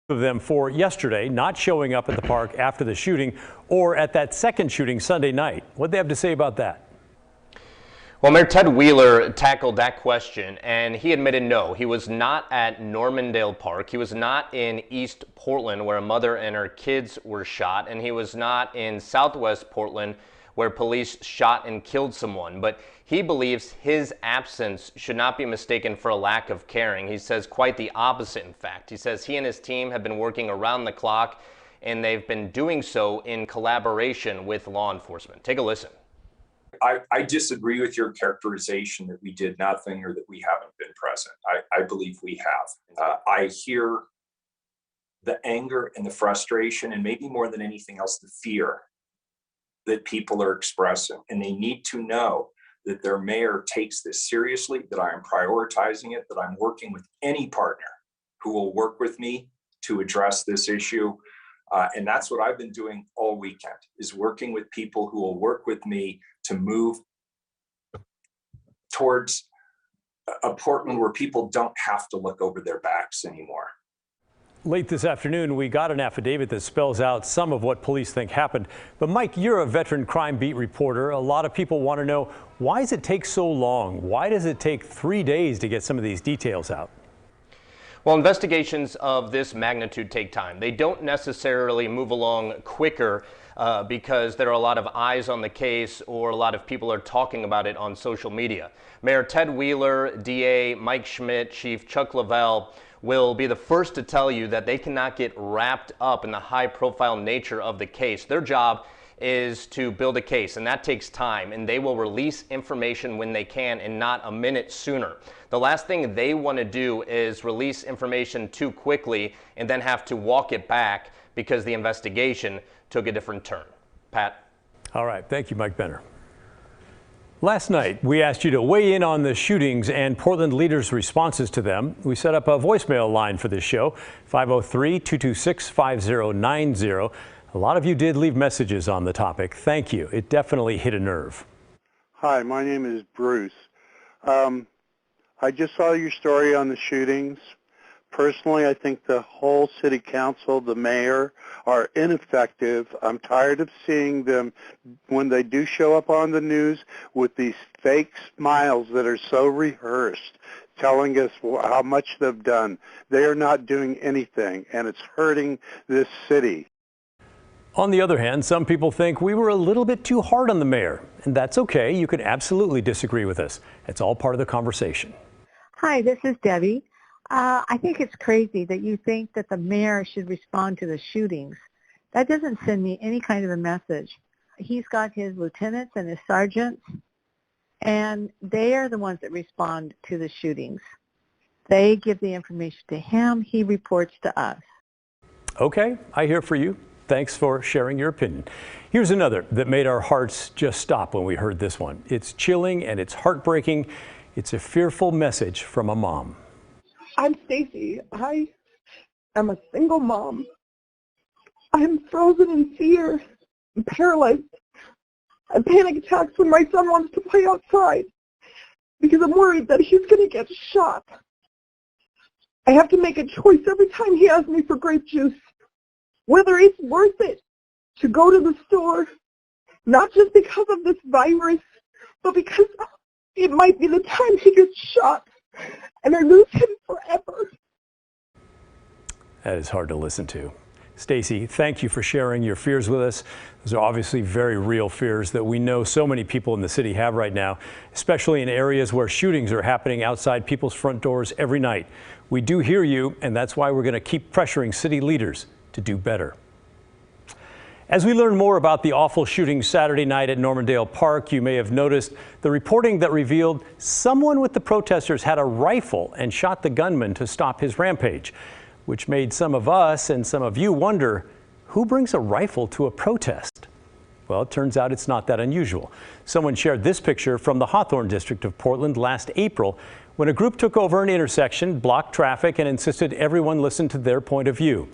of them for yesterday not showing up at the park after the shooting or at that second shooting Sunday night. What'd they have to say about that? Well, Mayor Ted Wheeler tackled that question, and he admitted no, he was not at Normandale Park. He was not in East Portland, where a mother and her kids were shot, and he was not in Southwest Portland, where police shot and killed someone. But he believes his absence should not be mistaken for a lack of caring. He says quite the opposite, in fact. He says he and his team have been working around the clock, and they've been doing so in collaboration with law enforcement. Take a listen. I disagree with your characterization that we did nothing or that we haven't been present. I believe we have. I hear the anger and the frustration, and maybe more than anything else, the fear that people are expressing. And they need to know that their mayor takes this seriously, that I am prioritizing it, that I'm working with any partner who will work with me to address this issue. And that's what I've been doing all weekend, is working with people who will work with me to move towards a Portland where people don't have to look over their backs anymore. Late this afternoon, we got an affidavit that spells out some of what police think happened. But Mike, you're a veteran crime beat reporter. A lot of people want to know, why does it take so long? Why does it take 3 days to get some of these details out? Well, investigations of this magnitude take time. They don't necessarily move along quicker because there are a lot of eyes on the case or a lot of people are talking about it on social media. Mayor Ted Wheeler, DA Mike Schmidt, Chief Chuck Lavelle will be the first to tell you that they cannot get wrapped up in the high-profile nature of the case. Their job is to build a case, and that takes time, and they will release information when they can and not a minute sooner. The last thing they want to do is release information too quickly and then have to walk it back because the investigation took a different turn. Pat? All right. Thank you, Mike Benner. Last night, we asked you to weigh in on the shootings and Portland leaders' responses to them. We set up a voicemail line for this show, 503-226-5090. A lot of you did leave messages on the topic. Thank you. It definitely hit a nerve. Hi, my name is Bruce. I just saw your story on the shootings. Personally, I think the whole city council, the mayor, are ineffective. I'm tired of seeing them when they do show up on the news with these fake smiles that are so rehearsed, telling us how much they've done. They are not doing anything, and it's hurting this city. On the other hand, some people think we were a little bit too hard on the mayor, and that's okay. You could absolutely disagree with us. It's all part of the conversation. Hi, this is Debbie. I think it's crazy that you think that the mayor should respond to the shootings. That doesn't send me any kind of a message. He's got his lieutenants and his sergeants, and they are the ones that respond to the shootings. They give the information to him. He reports to us. Okay, I hear for you. Thanks for sharing your opinion. Here's another that made our hearts just stop when we heard this one. It's chilling and it's heartbreaking. It's a fearful message from a mom. I'm Stacy. I am a single mom. I'm frozen in fear and paralyzed. I have panic attacks when my son wants to play outside because I'm worried that he's going to get shot. I have to make a choice every time he asks me for grape juice, whether it's worth it to go to the store, not just because of this virus, but because it might be the time he gets shot and I lose him forever. That is hard to listen to. Stacy, thank you for sharing your fears with us. Those are obviously very real fears that we know so many people in the city have right now, especially in areas where shootings are happening outside people's front doors every night. We do hear you, and that's why we're going to keep pressuring city leaders to do better. As we learn more about the awful shooting Saturday night at Normandale Park, you may have noticed the reporting that revealed someone with the protesters had a rifle and shot the gunman to stop his rampage, which made some of us and some of you wonder, who brings a rifle to a protest? Well, it turns out it's not that unusual. Someone shared this picture from the Hawthorne district of Portland last April when a group took over an intersection, blocked traffic, and insisted everyone listen to their point of view.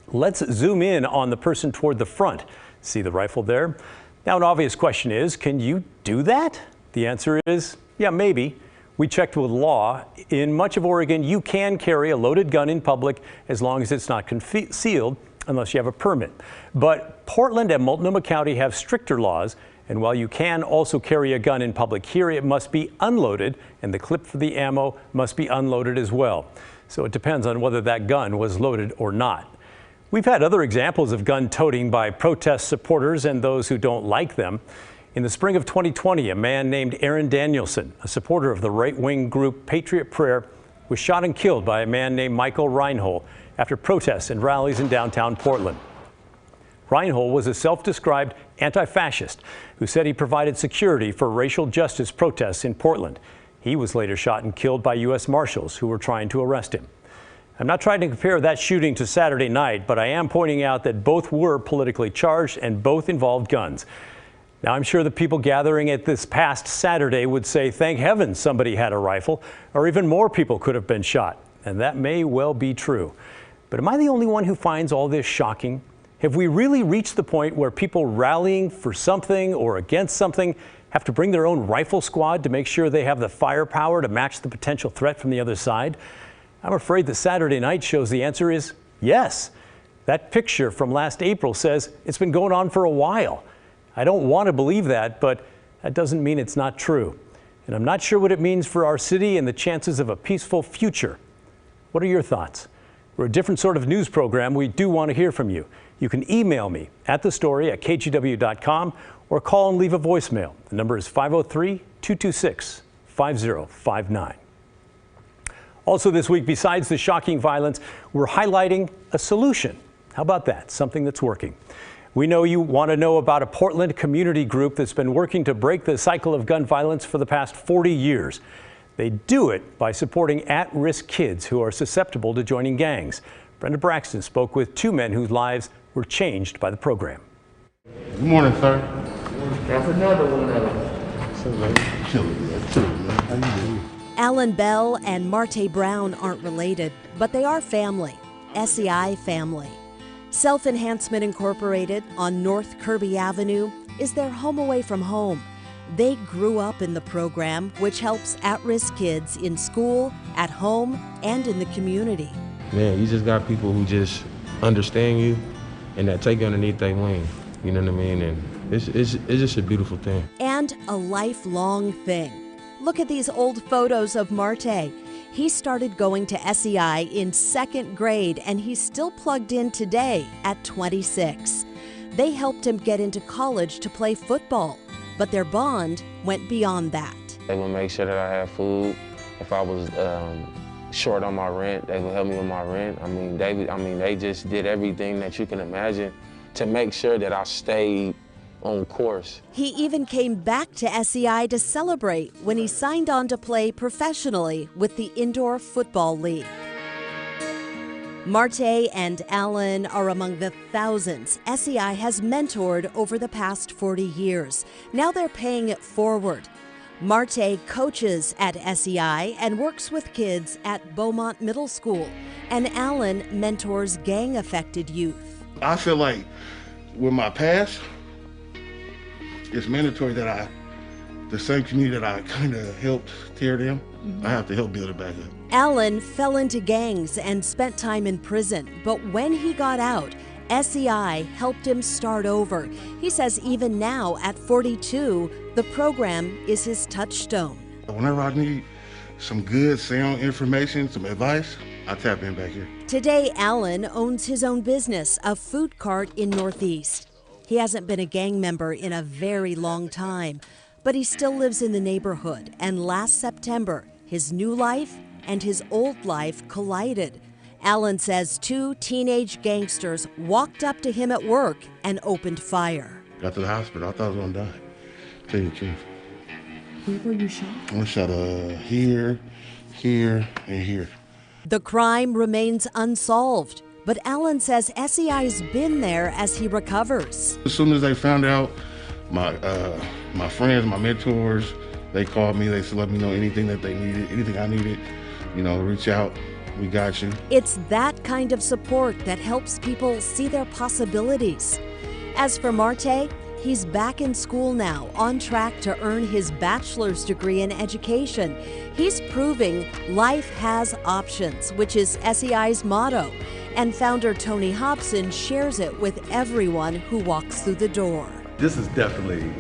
Let's zoom in on the person toward the front. See the rifle there? Now, an obvious question is, can you do that? The answer is, yeah, maybe. We checked with law. In much of Oregon, you can carry a loaded gun in public as long as it's not concealed, unless you have a permit. But Portland and Multnomah County have stricter laws, and while you can also carry a gun in public here, it must be unloaded, and the clip for the ammo must be unloaded as well. So it depends on whether that gun was loaded or not. We've had other examples of gun toting by protest supporters and those who don't like them. In the spring of 2020, a man named Aaron Danielson, a supporter of the right-wing group Patriot Prayer, was shot and killed by a man named Michael Reinhold after protests and rallies in downtown Portland. Reinhold was a self-described anti-fascist who said he provided security for racial justice protests in Portland. He was later shot and killed by U.S. Marshals who were trying to arrest him. I'm not trying to compare that shooting to Saturday night, but I am pointing out that both were politically charged and both involved guns. Now, I'm sure the people gathering at this past Saturday would say, thank heavens somebody had a rifle, or even more people could have been shot. And that may well be true. But am I the only one who finds all this shocking? Have we really reached the point where people rallying for something or against something have to bring their own rifle squad to make sure they have the firepower to match the potential threat from the other side? I'm afraid that Saturday night shows the answer is yes. That picture from last April says it's been going on for a while. I don't want to believe that, but that doesn't mean it's not true. And I'm not sure what it means for our city and the chances of a peaceful future. What are your thoughts? We're a different sort of news program. We do want to hear from you. You can email me at thestory@kgw.com or call and leave a voicemail. The number is 503-226-5059. Also this week, besides the shocking violence, we're highlighting a solution. How about that? Something that's working. We know you want to know about a Portland community group that's been working to break the cycle of gun violence for the past 40 years. They do it by supporting at-risk kids who are susceptible to joining gangs. Brenda Braxton spoke with two men whose lives were changed by the program. Good morning, sir. That's another one of them. Alan Bell and Marte Brown aren't related, but they are family, SEI family. Self-Enhancement Incorporated on North Kirby Avenue is their home away from home. They grew up in the program, which helps at-risk kids in school, at home, and in the community. Man, you just got people who just understand you and that take you underneath their wing. You know what I mean? And it's just a beautiful thing. And a lifelong thing. Look at these old photos of Marte. He started going to SEI in 2nd grade, and he's still plugged in today at 26. They helped him get into college to play football, but their bond went beyond that. They would make sure that I had food. If I was short on my rent, they would help me with my rent. They just did everything that you can imagine to make sure that I stayed on course. He even came back to SEI to celebrate when he signed on to play professionally with the Indoor Football League. Marte and Alan are among the thousands SEI has mentored over the past 40 years. Now they're paying it forward. Marte coaches at SEI and works with kids at Beaumont Middle School, and Alan mentors gang-affected youth. I feel like with my past, it's mandatory that the same community that I kind of helped tear down, I have to help build it back up. Alan fell into gangs and spent time in prison, but when he got out, SEI helped him start over. He says even now, at 42, the program is his touchstone. Whenever I need some good, sound information, some advice, I tap in back here. Today, Alan owns his own business, a food cart in Northeast. He hasn't been a gang member in a very long time, but he still lives in the neighborhood. And last September, his new life and his old life collided. Alan says 2 teenage gangsters walked up to him at work and opened fire. Got to the hospital. I thought I was going to die. Tell you the truth. Where were you shot? I was shot here, here, and here. The crime remains unsolved, but Alan says SEI's been there as he recovers. As soon as they found out, my friends, my mentors, they called me. They said, let me know anything that they needed, anything I needed. You know, reach out. We got you. It's that kind of support that helps people see their possibilities. As for Marte, He's back in school now, on track to earn his bachelor's degree in education. He's proving life has options, which is SEI's motto. And founder Tony Hobson shares it with everyone who walks through the door. This is definitely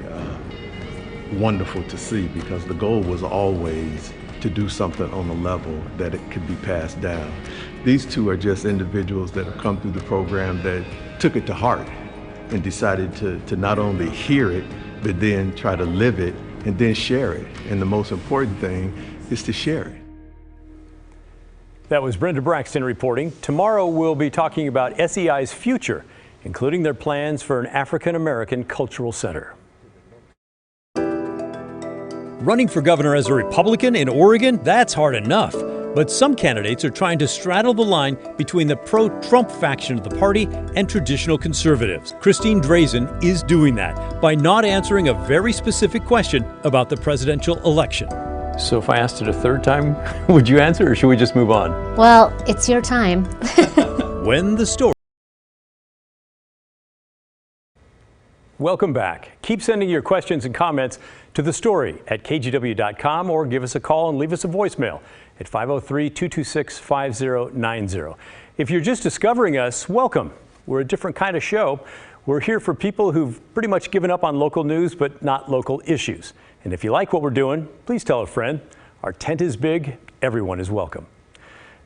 wonderful to see, because the goal was always to do something on a level that it could be passed down. These two are just individuals that have come through the program that took it to heart and decided to not only hear it, but then try to live it and then share it. And the most important thing is to share it. That was Brenda Braxton reporting. Tomorrow we'll be talking about SEI's future, including their plans for an African-American cultural center. Running for governor as a Republican in Oregon, that's hard enough. But some candidates are trying to straddle the line between the pro-Trump faction of the party and traditional conservatives. Christine Drazen is doing that by not answering a very specific question about the presidential election. So if I asked it a third time, would you answer, or should we just move on? Well, it's your time. When the story. Welcome back. Keep sending your questions and comments to The Story at kgw.com, or give us a call and leave us a voicemail at 503-226-5090. If you're just discovering us, welcome. We're a different kind of show. We're here for people who've pretty much given up on local news, but not local issues. And if you like what we're doing, please tell a friend. Our tent is big. Everyone is welcome.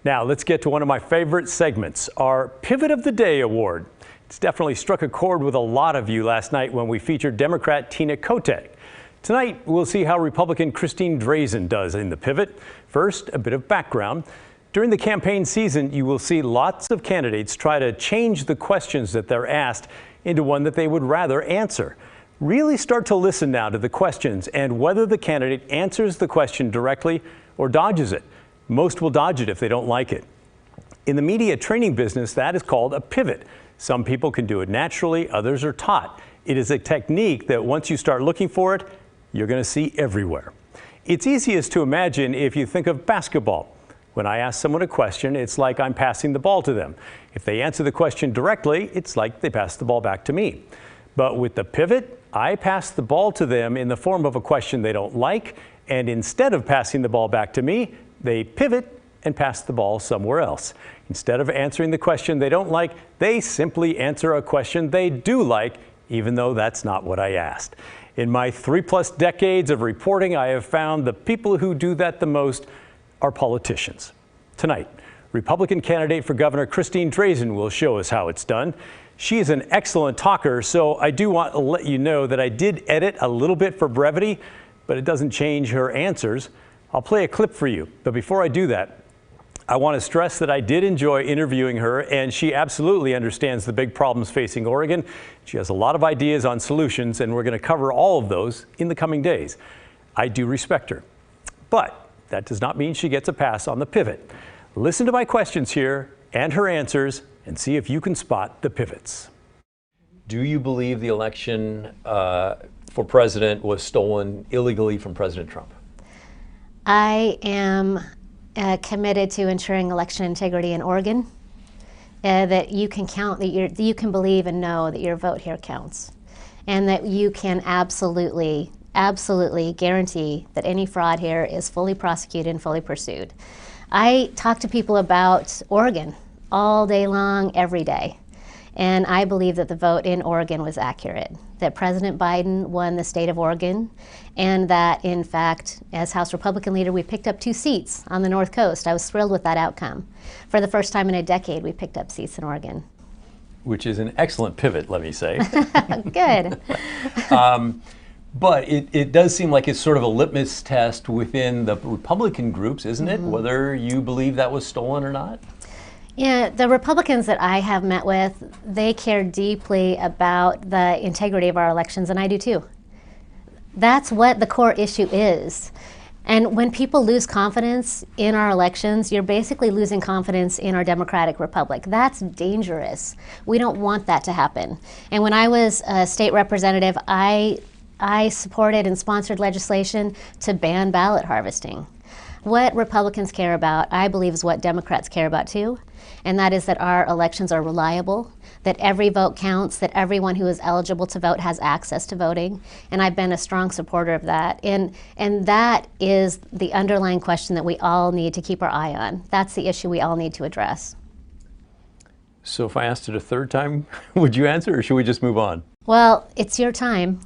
Now let's get to one of my favorite segments, our Pivot of the Day Award. It's definitely struck a chord with a lot of you last night when we featured Democrat Tina Kotek. Tonight, we'll see how Republican Christine Drazen does in the pivot. First, a bit of background. During the campaign season, you will see lots of candidates try to change the questions that they're asked into one that they would rather answer. Really start to listen now to the questions and whether the candidate answers the question directly or dodges it. Most will dodge it if they don't like it. In the media training business, that is called a pivot. Some people can do it naturally, others are taught. It is a technique that once you start looking for it, you're going to see everywhere. It's easiest to imagine if you think of basketball. When I ask someone a question, it's like I'm passing the ball to them. If they answer the question directly, it's like they pass the ball back to me. But with the pivot, I pass the ball to them in the form of a question they don't like, and instead of passing the ball back to me, they pivot and pass the ball somewhere else. Instead of answering the question they don't like, they simply answer a question they do like, even though that's not what I asked. In my 3+ decades of reporting, I have found the people who do that the most are politicians. Tonight, Republican candidate for governor Christine Drazen will show us how it's done. She is an excellent talker, so I do want to let you know that I did edit a little bit for brevity, but it doesn't change her answers. I'll play a clip for you, but before I do that, I want to stress that I did enjoy interviewing her, and she absolutely understands the big problems facing Oregon. She has a lot of ideas on solutions, and we're going to cover all of those in the coming days. I do respect her, but that does not mean she gets a pass on the pivot. Listen to my questions here and her answers and see if you can spot the pivots. Do you believe the election for president was stolen illegally from President Trump? I am committed to ensuring election integrity in Oregon, that you can count, that you can believe and know that your vote here counts, and that you can absolutely guarantee that any fraud here is fully prosecuted and fully pursued. I talk to people about Oregon all day long, every day. And I believe that the vote in Oregon was accurate, that President Biden won the state of Oregon, and that, in fact, as House Republican leader, we picked up 2 seats on the North Coast. I was thrilled with that outcome. For the first time in a decade, we picked up seats in Oregon. Which is an excellent pivot, let me say. Good. But it does seem like it's sort of a litmus test within the Republican groups, isn't it? Whether you believe that was stolen or not? Yeah, the Republicans that I have met with, they care deeply about the integrity of our elections, and I do too. That's what the core issue is. And when people lose confidence in our elections, you're basically losing confidence in our democratic republic. That's dangerous. We don't want that to happen. And when I was a state representative, I supported and sponsored legislation to ban ballot harvesting. What Republicans care about, I believe, is what Democrats care about too, and that is that our elections are reliable, that every vote counts, that everyone who is eligible to vote has access to voting, and I've been a strong supporter of that. And that is the underlying question that we all need to keep our eye on. That's the issue we all need to address. So if I asked it a third time, would you answer, or should we just move on? Well, it's your time.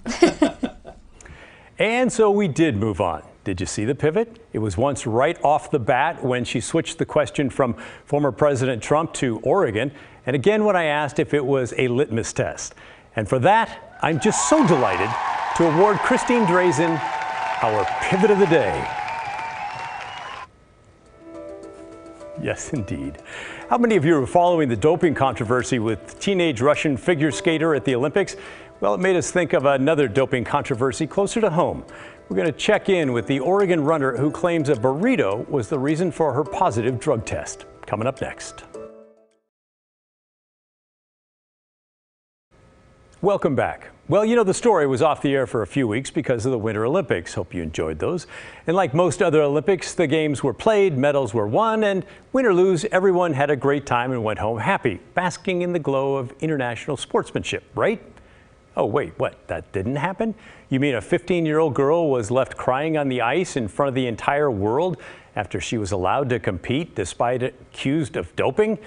And so we did move on. Did you see the pivot? It was once right off the bat when she switched the question from former President Trump to Oregon, and again when I asked if it was a litmus test. And for that, I'm just so delighted to award Christine Drazen our Pivot of the Day. Yes, indeed. How many of you are following the doping controversy with teenage Russian figure skater at the Olympics? Well, it made us think of another doping controversy closer to home. We're going to check in with the Oregon runner who claims a burrito was the reason for her positive drug test. Coming up next. Welcome back. Well, you know, the story was off the air for a few weeks because of the Winter Olympics. Hope you enjoyed those. And like most other Olympics, the games were played, medals were won, and win or lose, everyone had a great time and went home happy, basking in the glow of international sportsmanship, right? Oh, wait, what? That didn't happen? You mean a 15-year-old girl was left crying on the ice in front of the entire world after she was allowed to compete despite accused of doping?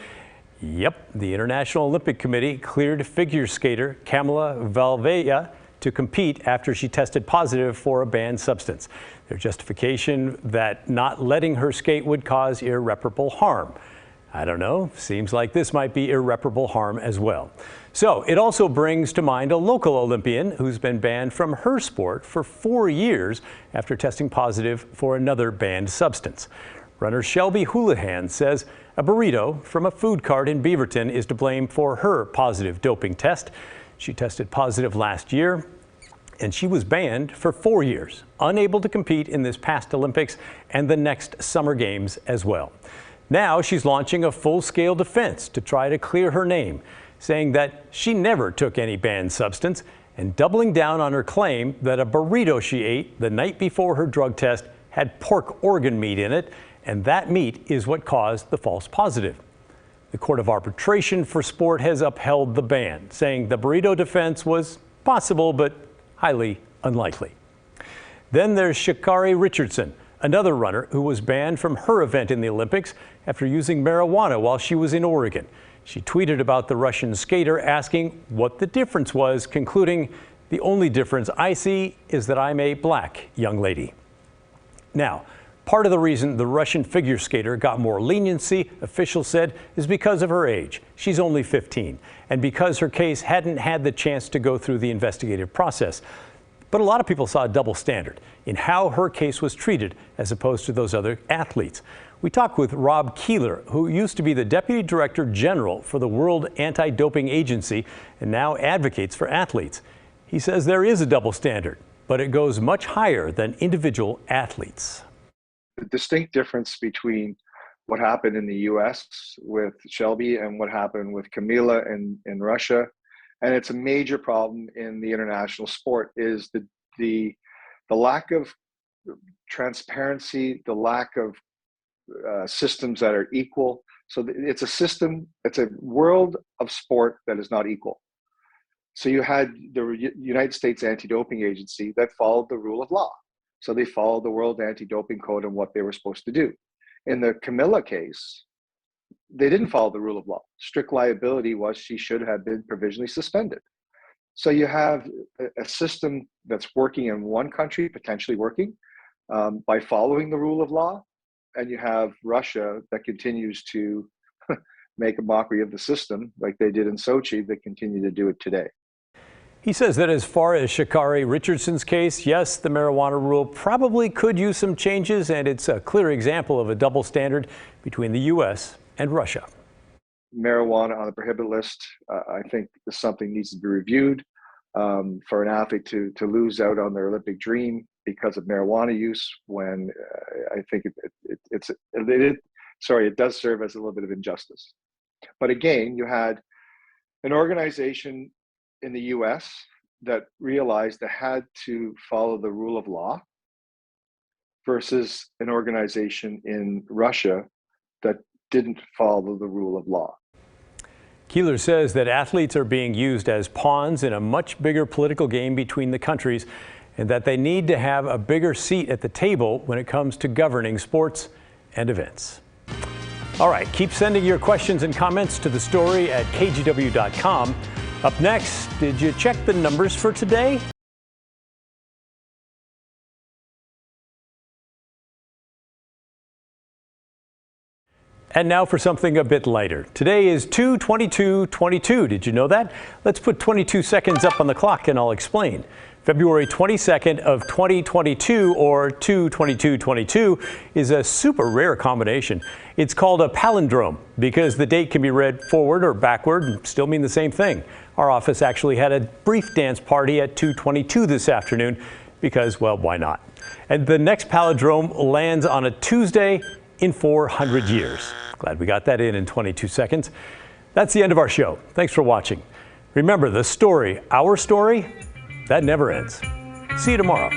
Yep, the International Olympic Committee cleared figure skater Kamila Valieva to compete after she tested positive for a banned substance. Their justification that not letting her skate would cause irreparable harm. I don't know, seems like this might be irreparable harm as well. So it also brings to mind a local Olympian who's been banned from her sport for 4 years after testing positive for another banned substance. Runner Shelby Houlihan says a burrito from a food cart in Beaverton is to blame for her positive doping test. She tested positive last year, and she was banned for 4 years, unable to compete in this past Olympics and the next Summer Games as well. Now she's launching a full-scale defense to try to clear her name, saying that she never took any banned substance and doubling down on her claim that a burrito she ate the night before her drug test had pork organ meat in it, and that meat is what caused the false positive. The Court of Arbitration for Sport has upheld the ban, saying the burrito defense was possible but highly unlikely. Then there's Sha'Carri Richardson, another runner who was banned from her event in the Olympics after using marijuana while she was in Oregon. She tweeted about the Russian skater, asking what the difference was, concluding, "The only difference I see is that I'm a black young lady." Now, part of the reason the Russian figure skater got more leniency, officials said, is because of her age. She's only 15, and because her case hadn't had the chance to go through the investigative process. But a lot of people saw a double standard in how her case was treated as opposed to those other athletes. We talked with Rob Keeler, who used to be the Deputy Director General for the World Anti-Doping Agency and now advocates for athletes. He says there is a double standard, but it goes much higher than individual athletes. The distinct difference between what happened in the US with Shelby and what happened with Kamila in Russia, and it's a major problem in the international sport, is the lack of transparency, the lack of systems that are equal. So it's a system, it's a world of sport that is not equal. So you had the United States Anti-Doping Agency that followed the rule of law. So they followed the World Anti-Doping Code and what they were supposed to do. In the Kamila case, they didn't follow the rule of law. Strict liability was she should have been provisionally suspended. So you have a system that's working in one country, potentially working by following the rule of law, and you have Russia that continues to make a mockery of the system like they did in Sochi. They continue to do it today. He says that as far as Sha'Carri Richardson's case, yes, the marijuana rule probably could use some changes, and it's a clear example of a double standard between the U.S. and Russia. Marijuana on the prohibited list, I think is something needs to be reviewed. For an athlete to lose out on their Olympic dream because of marijuana use, when I think it does serve as a little bit of injustice. But again, you had an organization in the US that realized they had to follow the rule of law versus an organization in Russia that didn't follow the rule of law. Keeler says that athletes are being used as pawns in a much bigger political game between the countries, and that they need to have a bigger seat at the table when it comes to governing sports and events. All right, keep sending your questions and comments to the story at kgw.com. Up next, did you check the numbers for today? And now for something a bit lighter. Today is 2/22/22. Did you know that? Let's put 22 seconds up on the clock and I'll explain. February 22nd of 2022, or 2/22/22, is a super rare combination. It's called a palindrome because the date can be read forward or backward and still mean the same thing. Our office actually had a brief dance party at 2:22 this afternoon because, well, why not? And the next palindrome lands on a Tuesday in 400 years. Glad we got that in 22 seconds. That's the end of our show. Thanks for watching. Remember, the story, our story, that never ends. See you tomorrow.